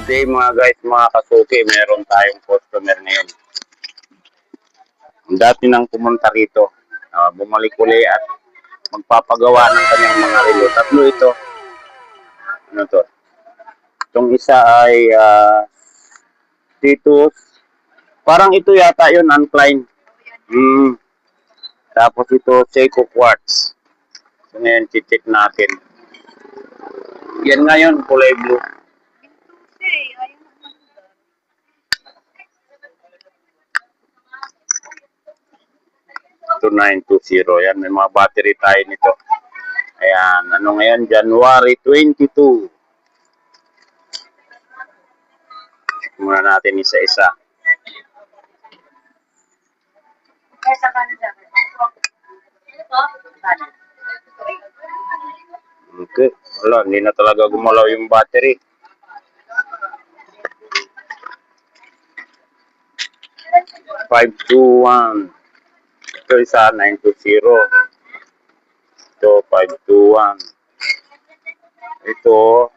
Good day mga guys, mga kasuki. Meron tayong customer ngayon. Dati nang pumunta rito. Bumalik uli at magpapagawa ng kanyang mga relo. Tatlo ito. Ano to? Itong isa ay Titus. Parang ito yata yun, Uncline. Tapos ito, Seiko Quartz. So ngayon, check natin. Yan ngayon, kulay blue. Ito 920. Yan, may mga battery tayo nito. Ayan, ano ngayon? January 22. Check muna natin isa-isa. Okay. Wala, hindi na talaga gumalaw yung battery. Five two one. Ito isa 920. Ito 521. Ito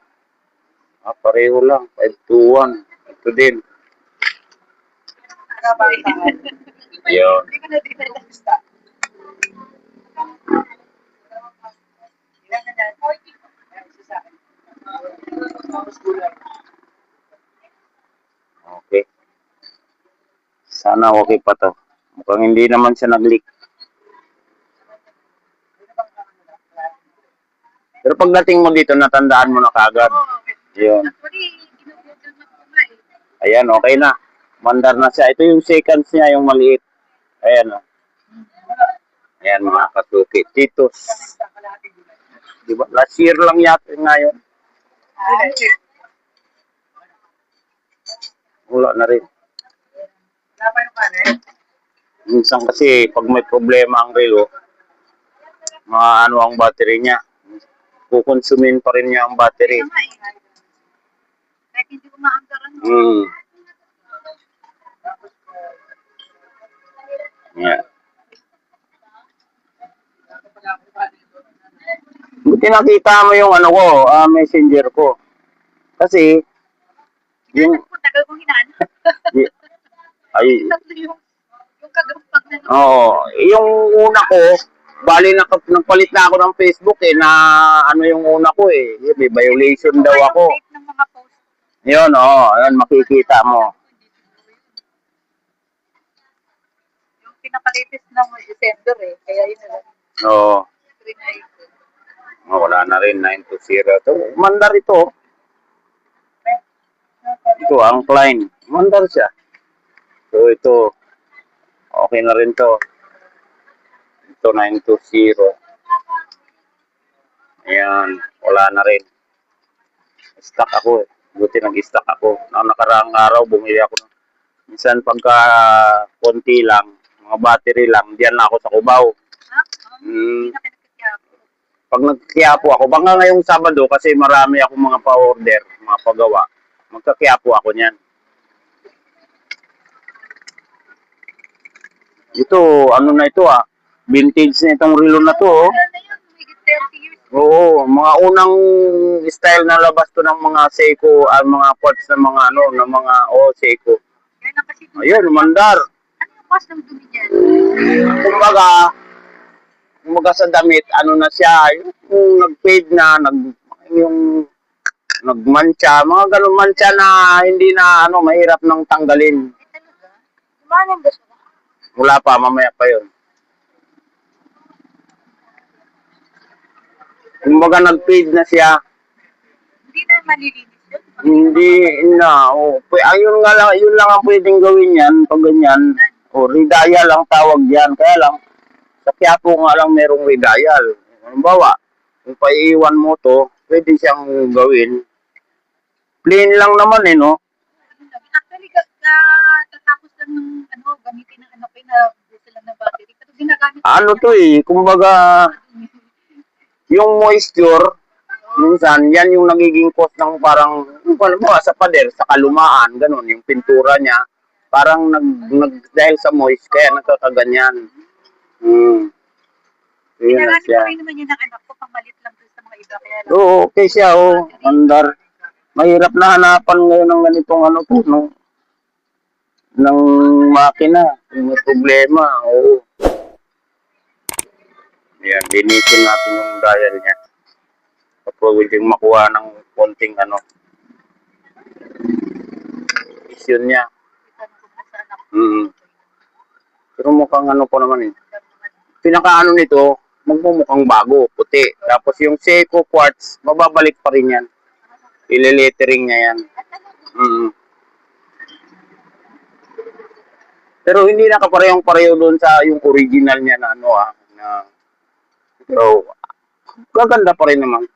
pareho lang 521. Ito din. Yun. Okay. Sana okay pa to. Mukhang hindi naman siya nag-leak. Pero pagdating mo dito, natandaan mo na kagad. Yun. Ayan, okay na. Mandar na siya. Ito yung seconds niya, yung maliit. Ayan o. Ayan mga kasuki. Titus. Diba? Last year lang yata ngayon. Wala na rin. Minsan kasi pag may problema ang relo, ano ang battery niya. Kukonsumin pa rin niya ang battery. Yeah. Buti nakita mo yung ano ko, messenger ko. Kasi yung ay yung una ko, bali nagpalit na ako ng Facebook na ano yung una ko may violation daw ako. Yun, ayun makikita mo. Yung pinakalitis ng December kaya yun na lang. Oo. Wala na rin, 920. Ito, mandar ito. Ito, Uncline. Mandar siya. So, ito, okay na rin to. Ito, 920. Ayan, wala na rin. Stuck ako Buti nag-stuck ako. Nakaraang araw, bumili ako. Minsan, pagka konti lang, mga battery lang, diyan na ako sa Cubao. Pag nagkiyapo ako, baka ngayong Sabado, kasi marami akong mga pa-order, mga pagawa, magkakiyapo ako niyan. Ito, ano na ito vintage na itong relo na to. Oo, mga unang style na labas to ng mga Seiko, mga parts ng mga ng mga Seiko. Ayun, mandar. Ano yung cost ng dumi dyan? Kumbaga sa damit, ano na siya, yung nag-fade na, yung nagmancha, mga ganun mancha na hindi na mahirap nang tanggalin. Talaga? Manang gusto mo? Wala pa, mamaya pa yun. Kumbaga nag-fade na siya. Hindi na malilinis yun? Hindi na. Ayun nga lang, yun lang ang pwedeng gawin yan, pag ganyan. Ridaya lang tawag yan. Kaya lang, sa Quiapo nga lang merong ridayal. Halimbawa, kung paiiwan mo to, pwede siyang gawin. Plain lang naman no? Actually, tatapos lang ng gamitin ng na gusto lang ng battery. Pero ginagamit to kumbaga, yung moisture, minsan, yan yung nagiging cause ng parang, sa pader, sa kalumaan, ganun, yung pintura niya, parang dahil sa moist, kaya nagkakaganyan. Ginagamit ko rin naman yun ng anak ko, pang malit lang sa mga iba. Kaya lang, okay siya, mandar. Mahirap na hanapan ngayon ng ganitong ano po, no? Ng makina. Yung may problema, oo. Yan, linisin natin yung dial niya. Pwedeng makuha ng konting ano, issue niya. Itanong ko na sa anak ko. Mm. Pero mukhang ano po naman eh. Pinakaano nito, magmumukhang bago, puti. Tapos yung Seiko quartz, mababalik pa rin yan. Ile-lettering niya yan. Mm. Pero hindi nakaparehong-pareho doon sa yung original niya na ano na pero gaganda pa rin naman.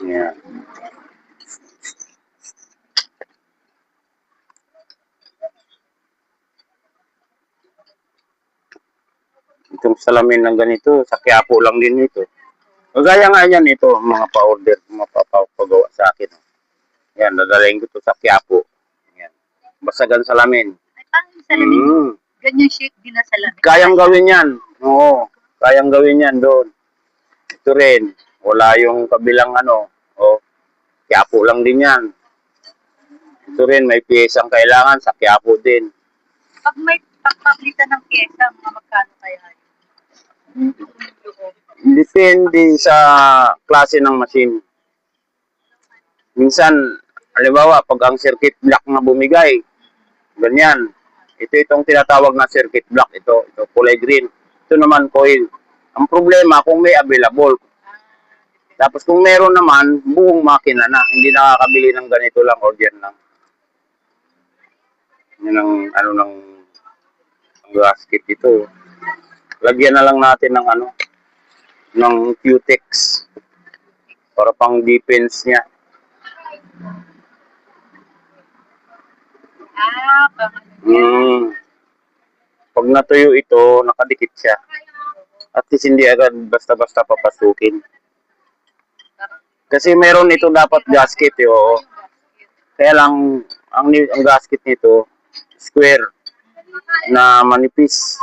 Yan. Itong salamin ng ganito, sa Quiapo lang din ito. Kagaya nga yan ito, mga pa-order, mapapagawa sa akin. Yan, dadalhin ko to sa Quiapo. Yan. Basagan salamin. Ay, paano yung salamin? Mm. Ganyan shape din na salamin. Kayang gawin yan. Oo, kayang gawin yan doon. Ito rin, wala yung kabilang ano. O, Quiapo lang din yan. Ito rin, may piyesang kailangan sa Quiapo din. Pag may pagpablitan ng pyesa, mga magkano kaya yun? Depende sa klase ng machine. Minsan, halimbawa, pag ang circuit block na bumigay, ganyan. Itong tinatawag na circuit block, ito kulay green. Ito naman coil. Ang problema, kung may available. Tapos kung meron naman, buong makina na. Hindi nakakabili ng ganito lang or dyan lang. Yan ang ano ng gasket ito. Lagyan na lang natin ng ano, ng Q-Tex para pang defense niya. Pang ano yan. Pag natuyo ito, nakadikit siya. At least hindi agad basta-basta papasukin. Kasi meron ito dapat gasket yo. Kaya lang ang gasket nito square na manipis.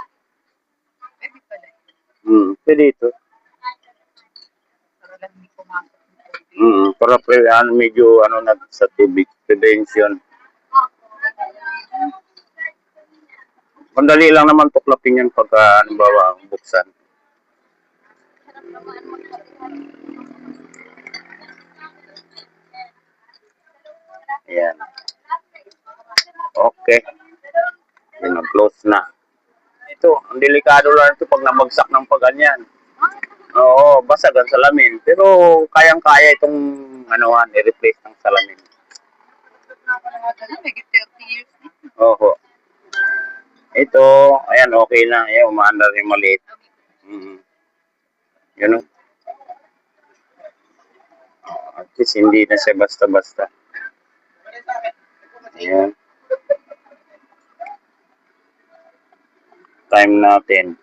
Pwede pala yun. Pwede ito. Para lang hindi pumasok ng tubig. Para medyo ano na sa tubig prevention. Mandali lang naman tuklapin yan pagka halimbawa buksan. Ayan. Okay. Yan, close na. Ito, ang delikado lang ito pag nabagsak ng paganyan. Oo, basag ang salamin. Pero kayang-kaya itong anuhan, i-replace ng salamin. May 30 years na. Oo. Ito, ayan, okay na. Ayan, umaandar yung maliit. Yun o. At least hindi na siya basta-basta. Ayan. Time natin.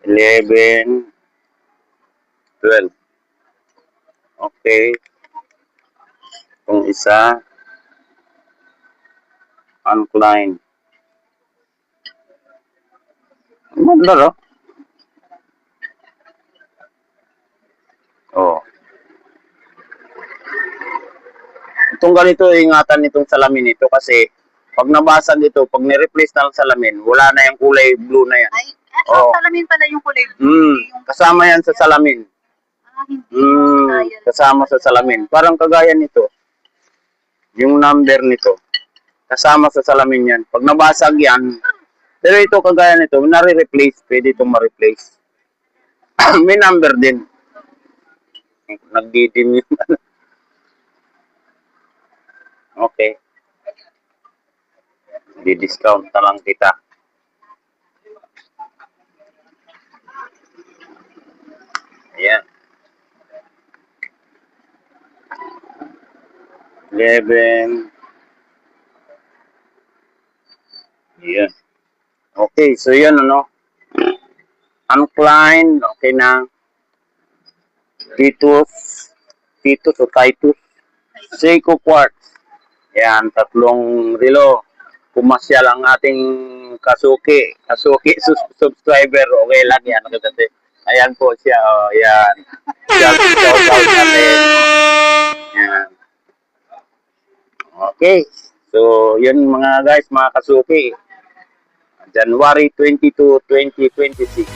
11, 12. Okay. Kung isa, uncline. Mandar, oh. Itong ganito, ingatan nitong salamin nito kasi pag nabasag ito, pag ni-replace na ang salamin, wala na yung kulay blue na yan. Ay, Oo. salamin pala yung kulay blue. Yung, Kasama yan sa salamin. hindi. Kasama sa salamin. Parang kagaya nito. Yung number nito. Kasama sa salamin yan. Pag nabasag yan, pero ito kagaya nito, nare-replace. Pwede itong ma-replace. May number din. Nagdidim yun. Okay. Di-discount na lang kita. Ayan. 11. Ayan. Okay, so yun ano. Uncline, okay na. Titus o Titus. Seiko quartz. Yan, 3 relo. Pumasya lang ating Kasuki subscriber. Okay lang yan. Kasi Ayan po siya, oh, yan. Shout out natin. Yan. Okay. So, yun mga guys, mga kasuki. January 22, 2026.